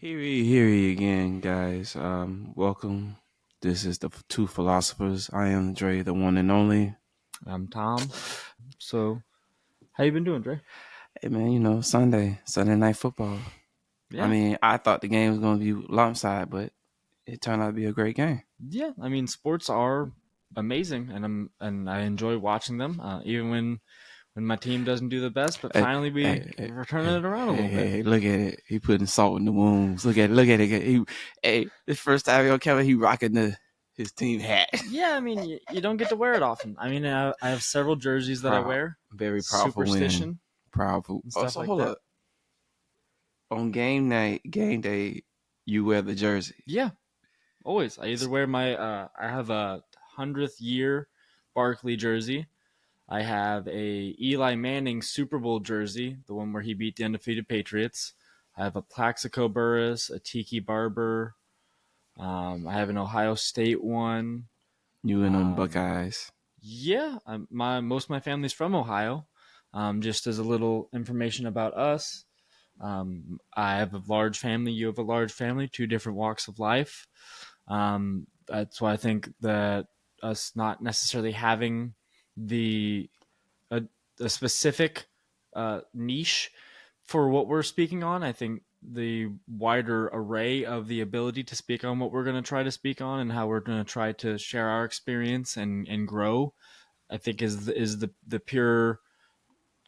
Here he again, guys. Welcome. This is the two philosophers. I am Dre, the one and only. I'm Tom. So, how you been doing, Dre? Hey man, Sunday night football. I Yeah, mean, I thought the game was gonna be lopsided, but it turned out to be a great game. yeah. I mean, sports are amazing, and I enjoy watching them. Even when my team doesn't do the best, but Hey, finally we're turning hey, it around a little bit. hey, look at it. He putting salt in the wounds. Look at it. The first time on camera, he rocking his team hat. Yeah, I mean, you don't get to wear it often. I mean, I have several jerseys that I Proud, wear, very proudful win. superstition Proudful. and Oh, stuff so like hold that. up. On game day, you wear the jersey. Yeah, always. I either wear I have a 100th year Barkley jersey. I have a Eli Manning Super Bowl jersey, the one where he beat the undefeated Patriots. I have a Plaxico Burris, a Tiki Barber. I have an Ohio State one. You and them Um, Buckeyes. yeah, my most of my family's from Ohio. Just as a little information about us, I have a large family. You have a large family. Two different walks of life. That's why I think that us not necessarily having the a, a specific niche for what we're speaking on. I think the wider array of the ability to speak on what we're going to try to speak on and how we're going to try to share our experience and grow, I think is the pure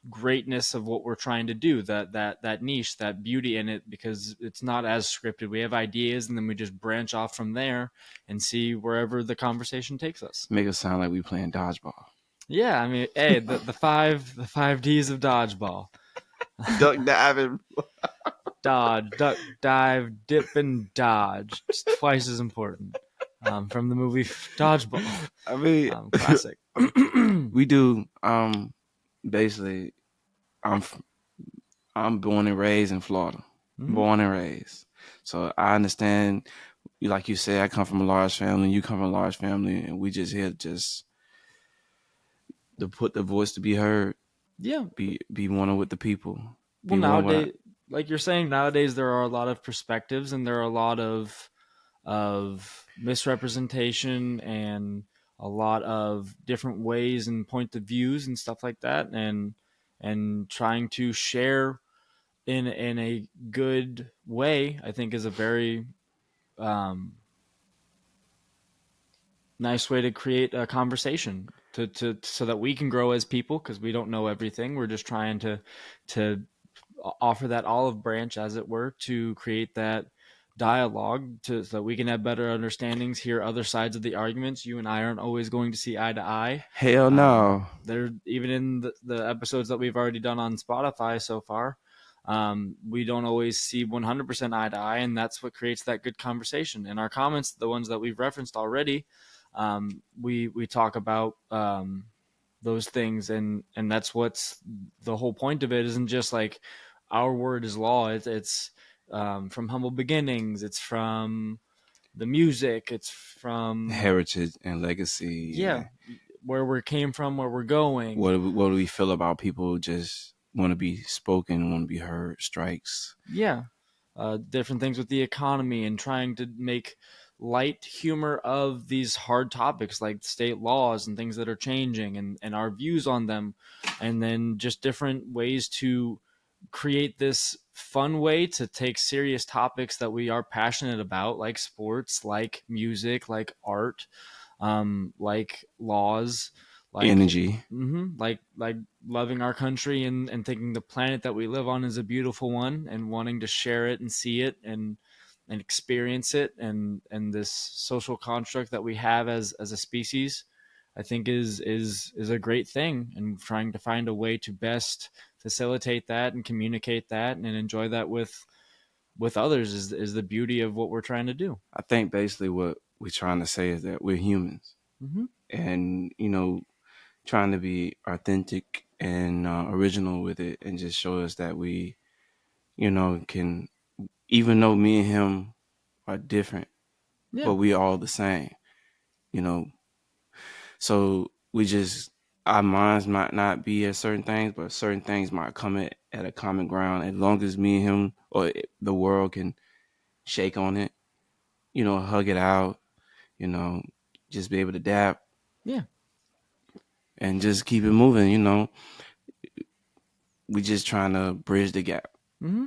greatness of what we're trying to do, that niche, that beauty in it, because it's not as scripted. We have ideas and then we just branch off from there and see wherever the conversation takes us. Make it sound like we playing dodgeball. Yeah, I mean, hey, the five D's of dodgeball: Duck diving. dodge, duck, dive, dip, and dodge. It's twice as important. From the movie Dodgeball, I mean, classic. we do. Basically, I'm I'm born and raised in Florida. Hmm. Born and raised. So I understand. Like you said, I come from a large family. You come from a large family, and we just here just to put the voice to be heard. Yeah. Be one with the people. Well, Be one with. nowadays, like you're saying, nowadays there are a lot of perspectives and there are a lot of misrepresentation and a lot of different ways and point of views and stuff like that, and trying to share in a good way, I think, is a very um, nice way to create a conversation to so that we can grow as people, because we don't know everything. We're just trying to offer that olive branch, as it were, to create that dialogue so that we can have better understandings, hear other sides of the arguments. You and I aren't always going to see eye to eye. Hell no. There, even in the episodes that we've already done on Spotify so far, we don't always see 100% eye to eye, and that's what creates that good conversation. In our comments, the ones that we've referenced already, we talk about those things, and that's what's the whole point of it. Isn't just like our word is law. It's from humble beginnings. It's from the music. It's from, Heritage and legacy. yeah, And where we came from, where we're going. what do we feel about people just want to be spoken, want to be heard? Strikes. Yeah, different things with the economy and trying to make light humor of these hard topics like state laws and things that are changing, and our views on them, and then just different ways to create this fun way to take serious topics that we are passionate about, like sports, like music, like art, like laws, like Energy. like loving our country, and thinking the planet that we live on is a beautiful one, and wanting to share it and see it and experience it, and this social construct that we have as a species, I think is a great thing, and trying to find a way to best facilitate that and communicate that and enjoy that with others is the beauty of what we're trying to do. I think basically what we're trying to say is that we're humans, Hmm. and trying to be authentic and original with it, and just show us that we, can, even though me and him are different, Yeah. but we all the same. You know, so we just our minds might not be at certain things, but certain things might come at a common ground. As long as me and him or the world can shake on it, hug it out, you know, just be able to dab Yeah. and just keep it moving. We just trying to bridge the gap. Hmm.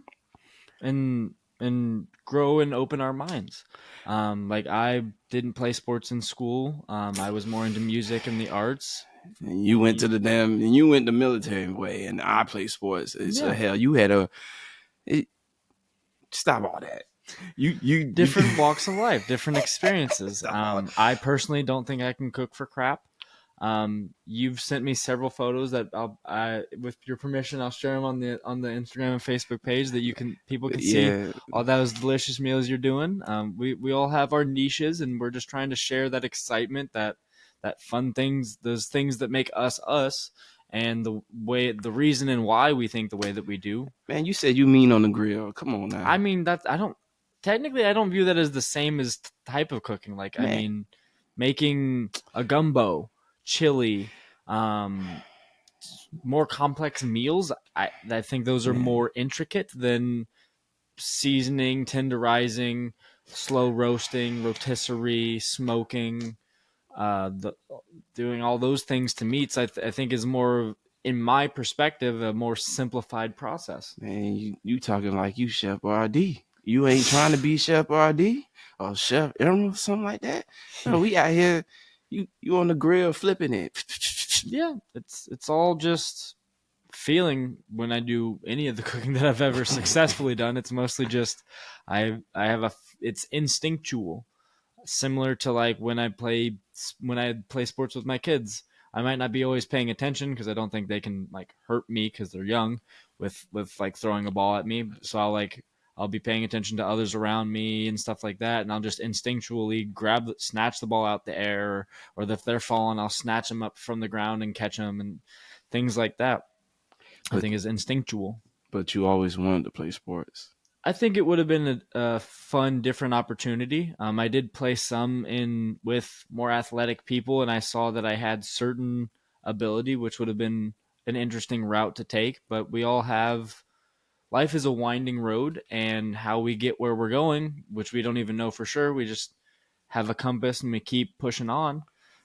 And grow and open our minds. Like I didn't play sports in school. I was more into music and the arts. And you went to and you went the military way, and I play sports. So Yeah, hell, you had it, stop all that. You different walks of life, different experiences. stop all. I personally don't think I can cook for crap. You've sent me several photos that with your permission, I'll share them on the Instagram and Facebook page that people can see Yeah, all those delicious meals you're doing. We all have our niches, and we're just trying to share that excitement, that fun things, those things that make us us, and the reason and why we think the way that we do. man, you said you mean on the grill. Come on I now, mean that I don't technically I don't view that as the same as type of cooking. Like I man, mean, making a gumbo, chili, more complex meals. I think those are man, more intricate than seasoning, tenderizing, slow roasting, rotisserie, smoking, the doing all those things to meats. I think is more, in my perspective, a more simplified process. man. You talking like you Chef RD. You ain't trying to be Chef RD or Chef Emerald, something like that. No, we out here. You on the grill flipping it. Yeah, it's all just feeling when I do any of the cooking that I've ever successfully done. It's mostly just I have it's instinctual, similar to like when I play sports with my kids. I might not be always paying attention because I don't think they can like hurt me because they're young with like throwing a ball at me. So I'll be paying attention to others around me and stuff like that, and I'll just instinctually snatch the ball out the air, or if they're falling, I'll snatch them up from the ground and catch them and things like that. I but think is instinctual. but you always wanted to play sports. I think it would have been a fun, different opportunity. I did play some in with more athletic people, and I saw that I had certain ability, which would have been an interesting route to take. But we all have life is a winding road, and how we get where we're going, which we don't even know for sure. We just have a compass and we keep pushing on.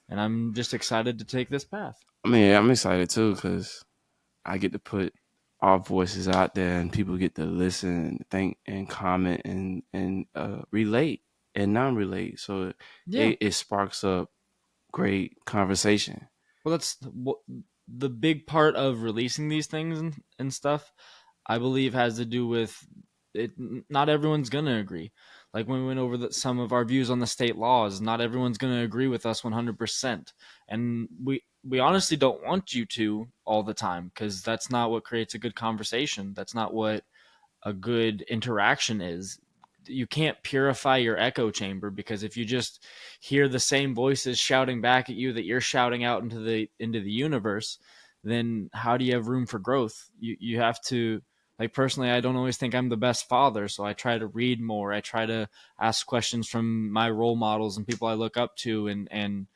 And I'm just excited to take this path. I mean, I'm excited too because I get to put our voices out there, and people get to listen and think and comment and relate and non-relate. So Yeah. it sparks up great conversation. Well, the big part of releasing these things and stuff, I believe, has to do with it. Not everyone's going to agree. Like when we went over some of our views on the state laws, not everyone's going to agree with us 100%. And we honestly don't want you to all the time, because that's not what creates a good conversation. That's not what a good interaction is. You can't purify your echo chamber, because if you just hear the same voices shouting back at you that you're shouting out into the universe, then how do you have room for growth? You have to, like, personally, I don't always think I'm the best father, so I try to read more. I try to ask questions from my role models and people I look up to, and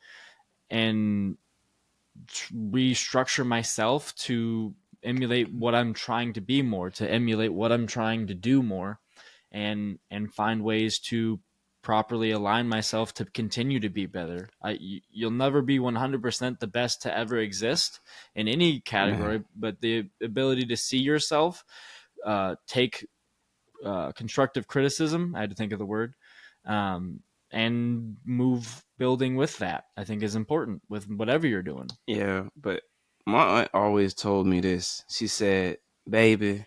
restructure myself to emulate what I'm trying to be more, to emulate what I'm trying to do more, and find ways to properly align myself to continue to be better. You'll never be 100% the best to ever exist in any Man, category, but the ability to see yourself, take constructive criticism, I had to think of the word, um, and move building with that, I think is important with whatever you're doing. yeah, but my aunt always told me this. She said, "Baby,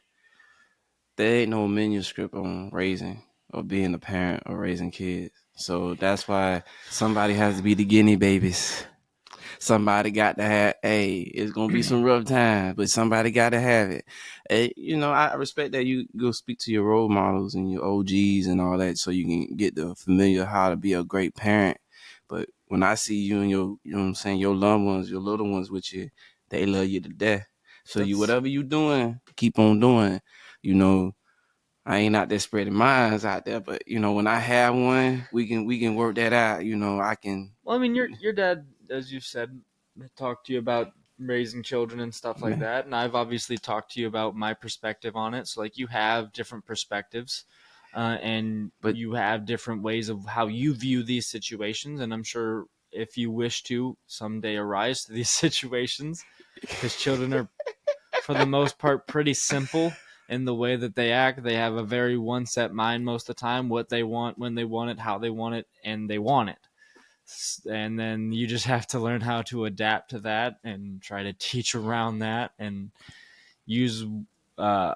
there ain't no manuscript on raising or being a parent or raising kids. So that's why somebody has to be the guinea babies. Somebody got to have, hey, it's gonna be some rough times, but somebody got to have it. Hey, I respect that you go speak to your role models and your OGs and all that, so you can get the familiar how to be a great parent. But when I see you and you know what I'm saying, your loved ones, your little ones with you, they love you to death. So you, That's whatever you doing, keep on doing. You know, I ain't out there spreading minds out there, but when I have one, we can work that out. I can. Well, I mean, your dad, as you said, talked to you about raising children and stuff like that, and I've obviously talked to you about my perspective on it. So like, you have different perspectives. and But you have different ways of how you view these situations. And I'm sure if you wish to someday arise to these situations, because children are, for the most part, pretty simple in the way that they act. They have a very one set mind most of the time, what they want, when they want it, how they want it, and they want it. And then you just have to learn how to adapt to that and try to teach around that and use uh,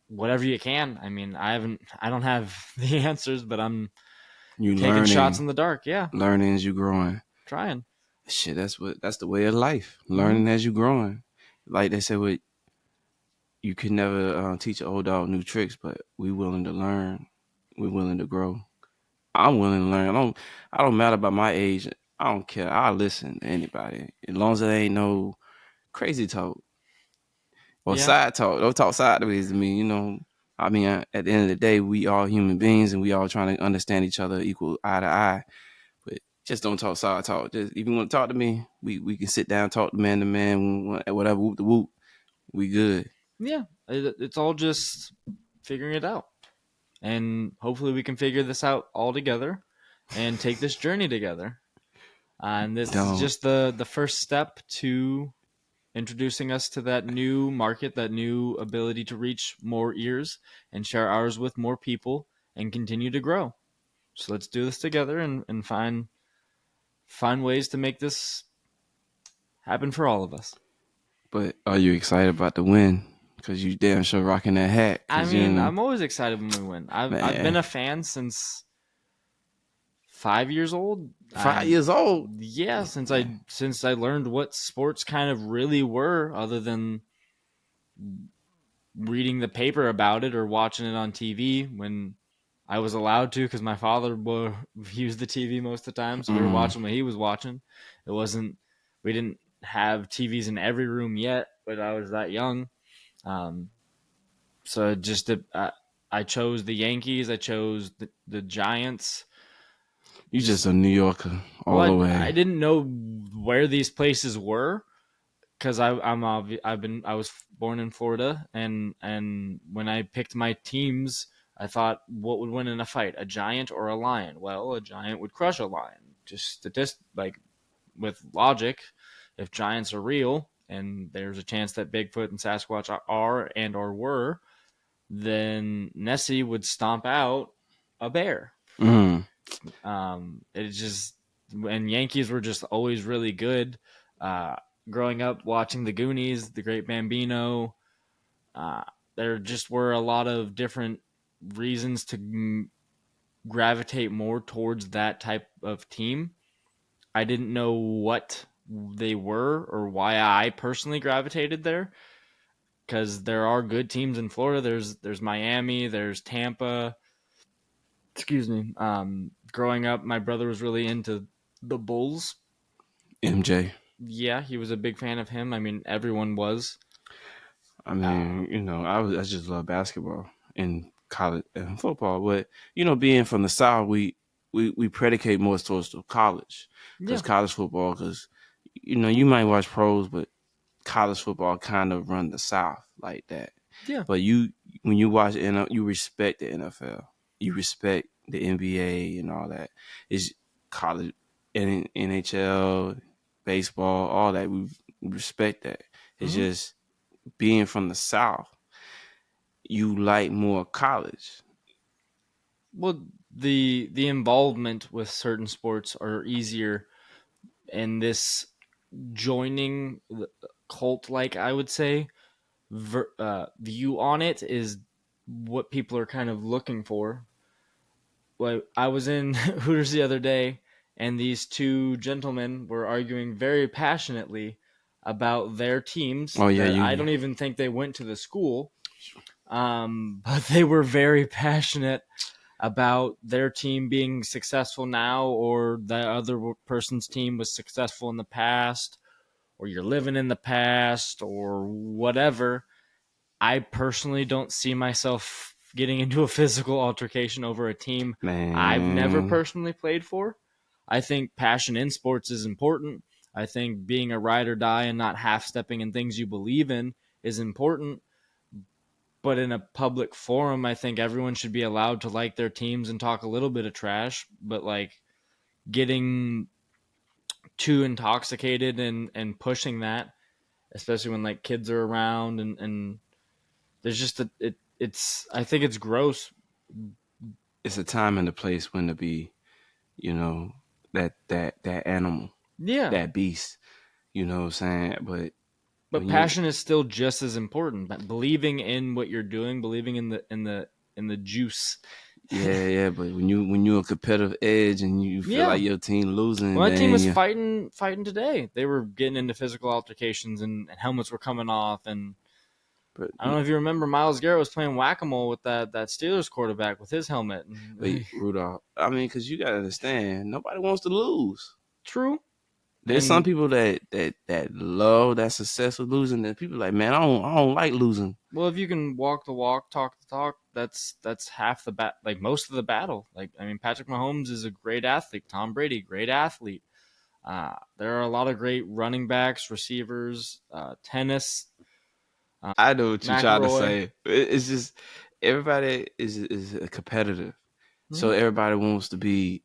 whatever you can. I mean, I don't have the answers, but I'm you taking shots learning, in the dark. Yeah, learning as you growing. trying. Shit, that's the way of life. Mm-hmm. Learning as you growing. Like they said, with you can never teach an old dog new tricks, but we willing to learn. We're willing to grow. I'm willing to learn. I don't matter about my age. I don't care. I listen to anybody as long as it ain't no crazy talk or Yeah, side talk. Don't talk sideways to me. You know. I mean, at the end of the day, we all human beings and we all trying to understand each other equal eye to eye. But just don't talk side talk. Just if you want to talk to me, we can sit down, talk to man, whatever, whoop the whoop. We good. yeah. It's all just figuring it out, and hopefully we can figure this out all together and take this journey together. And this is Don't. just the first step to introducing us to that new market, that new ability to reach more ears and share ours with more people and continue to grow. So let's do this together and find ways to make this happen for all of us. But are you excited about the win? Because you damn sure rocking that hat. I Because you mean, know, I'm always excited when we win. I've been man, a fan since 5 years old. 5 years old. Yeah, Man. since I learned what sports kind of really were, other than reading the paper about it or watching it on TV when I was allowed to, because my father used the TV most of the time, so we were Mm. watching what he was watching. It wasn't We didn't have TVs in every room yet, but I was that young. Um, so just I chose the Yankees. I chose the Giants. You just Just a New Yorker well, all the I way. didn't know where these places were, because I was born in Florida, and when I picked my teams, I thought, what would win in a fight, a giant or a lion? Well, a giant would crush a lion. Just like with logic, if giants are real and there's a chance that Bigfoot and Sasquatch are and or were, then Nessie would stomp out a bear. Mm. It just And Yankees were just always really good. Uh, Growing up watching the Goonies, the Great Bambino, uh, there just were a lot of different reasons to gravitate more towards that type of team. I didn't know what they were or why I personally gravitated there, because there are good teams in Florida. There's Miami, there's Tampa. Excuse me. Growing up, my brother was really into the Bulls. MJ. Yeah, he was a big fan of him. I mean, everyone was. I Uh, mean, I just love basketball and college and football. But being from the South, we predicate more towards the college because yeah, college football. Because you might watch pros, but college football kind of run the South like that. yeah. But when you watch you respect the NFL, you respect the NBA and all that. It's college, NHL, baseball, all that. We respect that. It's Hmm. just being from the South, you like more college. Well, the involvement with certain sports are easier, and this joining the cult, like I would say, view on it is what people are kind of looking for. Like, I was in Hooters the other day, and these two gentlemen were arguing very passionately about their teams Oh yeah, that I you. don't even think they went to the school. But they were very passionate about their team being successful now, or the other person's team was successful in the past, or you're living in the past, or whatever. I personally don't see myself getting into a physical altercation over a team I've never Man, personally played for. I think passion in sports is important. I think being a ride or die and not half stepping in things you believe in is important. But in a public forum, I think everyone should be allowed to like their teams and talk a little bit of trash. But like getting too intoxicated and pushing that, especially when like kids are around and there's just it's I think it's gross. It's a time and a place when to be, you know, that animal, Yeah, that beast. You know what I'm saying? But but when you passion is still just as important. But believing in what you're doing, believing in the juice. yeah, but when you're a competitive edge and you feel Yeah. like your team losing, Well, that team then was you fighting today. They were getting into physical altercations and helmets were coming off. And but I don't know if you remember, Miles Garrett was playing whack a mole with that Steelers quarterback with his helmet. wait, Rudolph. I mean, because you gotta understand, nobody wants to lose. True. There's some And people that love that success with losing. There's people like, man, I don't like losing. well, if you can walk the walk, talk the talk, that's half the like most of the battle. Like I mean, Patrick Mahomes is a great athlete. Tom Brady, great athlete. There are a lot of great running backs, receivers, tennis. I know what you're trying to McElroy. say. It's just everybody is a competitive, so Mm-hmm. everybody wants to be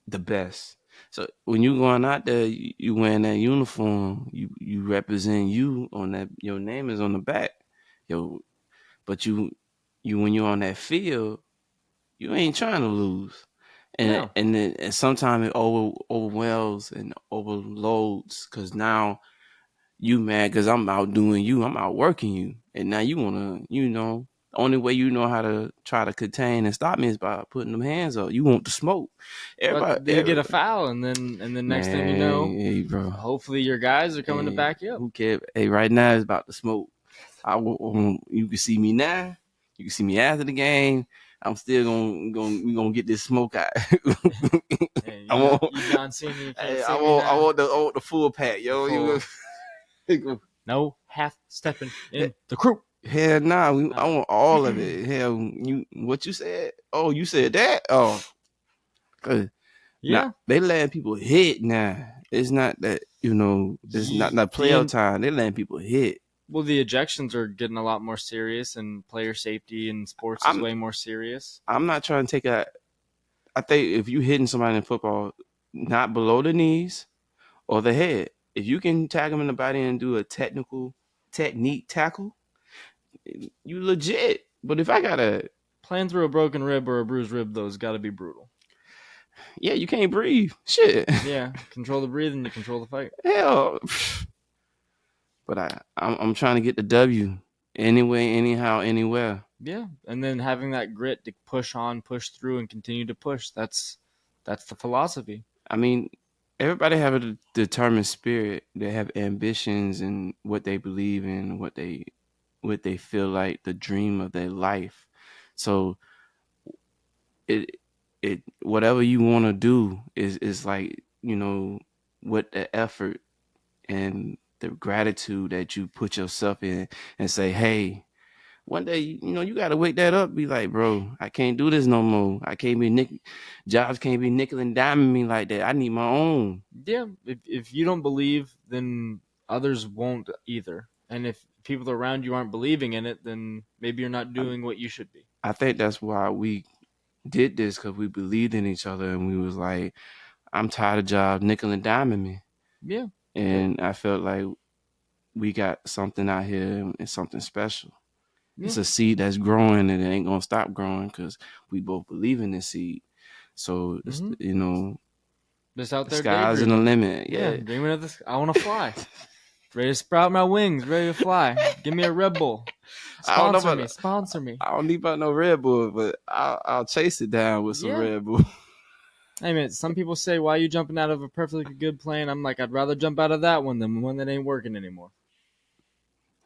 the best. So when you going out there, you wearing that uniform, you represent you on that. Your name is on the back, yo. But you when you're on that field, you ain't trying to lose, and No, and sometimes it overwhelms and overloads because now you mad because I'm outdoing you, I'm outworking you, and now you wanna, the only way you know how to try to contain and stop me is by putting them hands up. You want the smoke, but everybody, you get a foul, and then next thing you know, man, hey bro, hopefully your guys are coming to hey, back you up. who cares? Hey, right now it's about the smoke. You can see me now, you can see me after the game. I'm still we gonna get this smoke out. Hey, I want, you done seeing me? You can't hey, see me now. I want the full pack, The yo. full no half stepping in the crew. Hell nah, I Uh, want all of it. Hell, what you said? Oh, you said that? Oh, good. Now yeah, they letting people hit now. It's not that it's not playoff the time. They letting people hit. well, the ejections are getting a lot more serious, and player safety in sports is I'm way more serious. I'm not trying to take a. I think if you hitting somebody in football, not below the knees or the head, if you can tag them in the body and do a technique tackle, you legit. But if I gotta, Playing through a broken rib or a bruised rib, though, has got to be brutal. yeah, you can't breathe. Shit. Yeah, control the breathing, you control the fight. Hell. But I'm trying to get the W anyway, anyhow, anywhere. Yeah, and then having that grit to push on, push through, and continue to push. That's the philosophy. I mean, everybody have a determined spirit. They have ambitions and what they believe in, what they feel like the dream of their life. So it whatever you want to do is like what the effort and the gratitude that you put yourself in and say, hey, one day, you got to wake that up. Be like, bro, I can't do this no more. I can't be jobs can't be nickel and diming me like that. I need my own. Yeah, if you don't believe, then others won't either. And if people around you aren't believing in it, then maybe you're not I, doing what you should be. I think that's why we did this because we believed in each other and we was like, I'm tired of jobs nickel and diming me. Yeah, And I felt like we got something out here and something special. yeah. It's a seed that's growing and it ain't gonna stop growing because we both believe in this seed. So it's Mm-hmm. Just out the there sky's the daydreaming. limit. Yeah, Yeah. dreaming of this. I want to fly. Ready to sprout my wings. Ready to fly. Give me a Red Bull. I don't know Sponsor me. about Sponsor me. I don't need about no Red Bull, but I'll chase it down with some Yeah. Red Bull. Hey man, some people say, "Why are you jumping out of a perfectly good plane?" I'm like, I'd rather jump out of that one than one that ain't working anymore.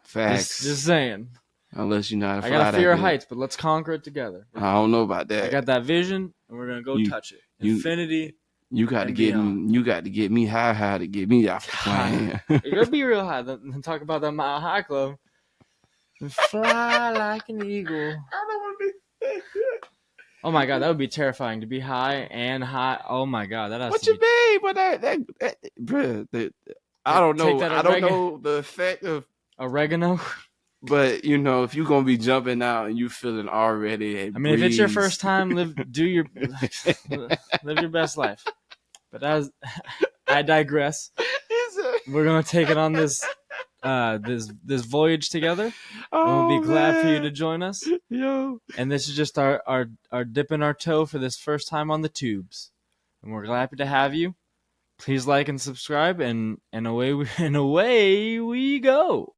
Just Facts. saying. Unless you know how to I got a fly that fear of good. heights, but let's conquer it together. I don't know about I that. got that vision, and we're gonna go You touch it. you Infinity you got to and get beyond. me. You got to get me high to get me off the High. plane. It could be real high. Then talk about that Mile High Club. And fly like an eagle. I don't want to be. Oh my god, that would be terrifying to be high and high. Oh my god, that has What to you be. mean? But bruh, I don't Take know. that I don't know the effect of. oregano. But you know, if you're gonna be jumping out and you feeling already a I mean, if it's your first breeze, time, live your best life. But as I digress, we're gonna take it on this voyage together, and we'll be oh glad for you to man, join us. yo, And this is just our dipping our toe for this first time on the tubes, and we're happy to have you. Please like and subscribe, and away we go.